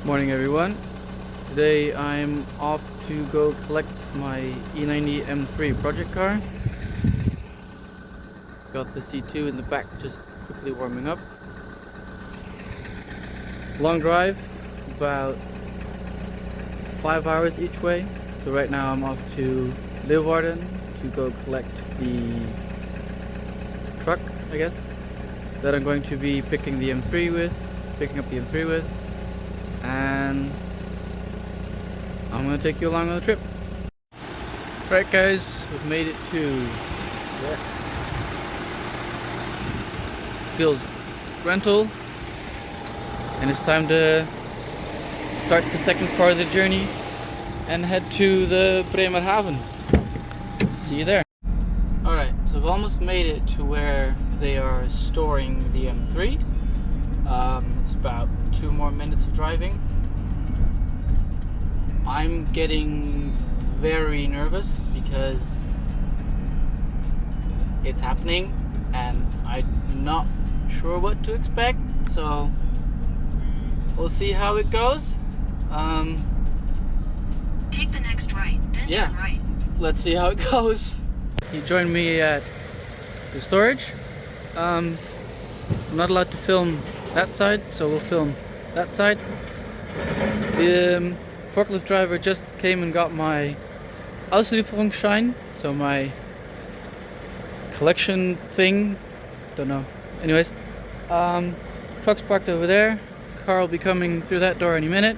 Morning everyone. Today I'm off to go collect my E90 M3 project car. Got the C2 in the back just quickly warming up. Long drive, about 5 hours each way. So right now I'm off to Leeuwarden to go collect the truck, I guess, that I'm going to be picking up the M3 with, and I'm gonna take you along on the trip. Right guys, we've made it to Bill's rental, and it's time to start the second part of the journey and head to the Bremerhaven. See you there. Alright, so I've almost made it to where they are storing the M3. It's about 2 more minutes of driving. I'm getting very nervous because it's happening and I'm not sure what to expect, so we'll see how it goes. Take the next right, then turn right. Let's see how it goes. He joined me at the storage. I'm not allowed to film that side, so we'll film that side. The forklift driver just came and got my Auslieferungsschein, so my collection thing. Don't know. Anyways, truck's parked over there. Car will be coming through that door any minute.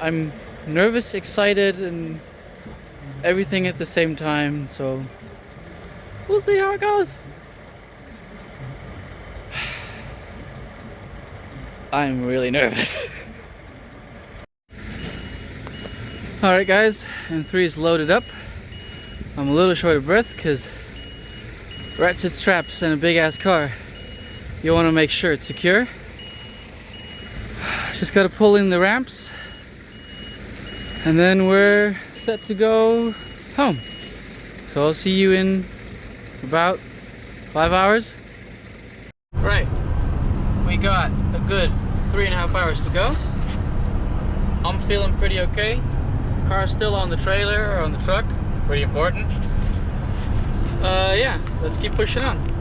I'm nervous, excited, and everything at the same time, so we'll see how it goes. I'm really nervous. Alright guys, M3 is loaded up. I'm a little short of breath because ratchet straps and a big ass car. You want to make sure it's secure. Just got to pull in the ramps and then we're set to go home. So I'll see you in about 5 hours. Right, we got a good 3.5 hours to go. I'm feeling pretty okay. Car's still on the trailer or on the truck, pretty important. Yeah, let's keep pushing on.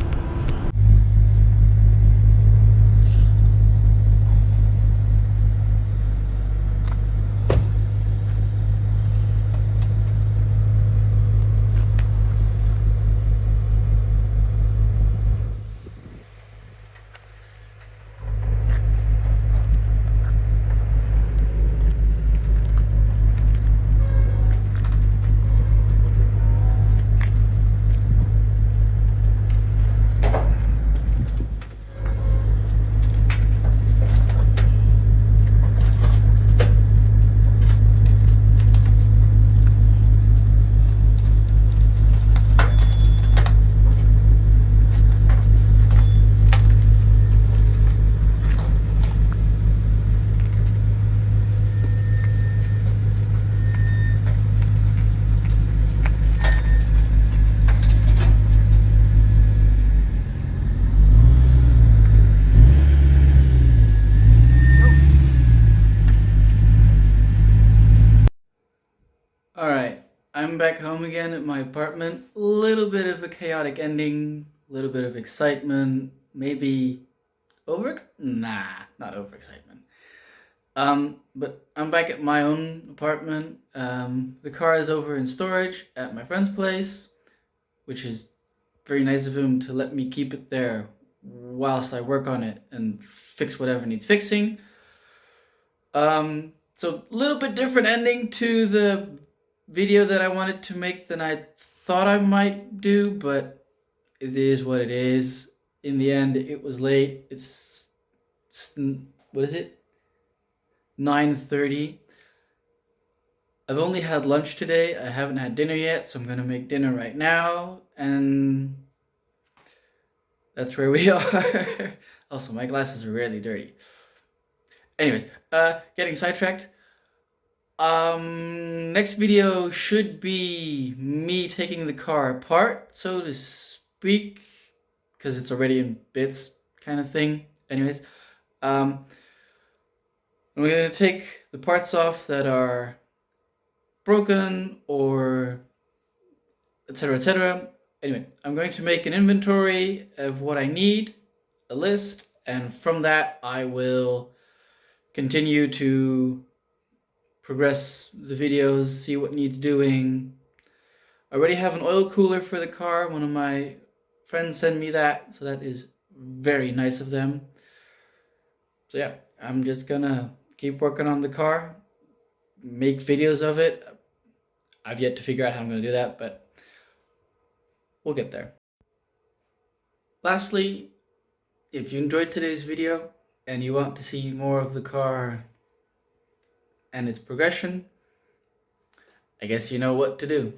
Alright, I'm back home again at my apartment. A little bit of a chaotic ending, a little bit of excitement, maybe not overexcitement. But I'm back at my own apartment. The car is over in storage at my friend's place, which is very nice of him to let me keep it there whilst I work on it and fix whatever needs fixing. So a little bit different ending to the video that I wanted to make than I thought I might do, but it is what it is. In the end, it was late. It's what is it? 9:30. I've only had lunch today. I haven't had dinner yet, so I'm gonna make dinner right now, and that's where we are. Also, my glasses are really dirty. Anyways, getting sidetracked. Next video should be me taking the car apart, so to speak, because it's already in bits kind of thing. Anyways, I'm going to take the parts off that are broken or etc. etc. Anyway, I'm going to make an inventory of what I need, a list, and from that I will continue to progress the videos, see what needs doing. I already have an oil cooler for the car. One of my friends sent me that, so that is very nice of them. So yeah, I'm just gonna keep working on the car, make videos of it. I've yet to figure out how I'm gonna do that, but we'll get there. Lastly, if you enjoyed today's video and you want to see more of the car and its progression, I guess you know what to do.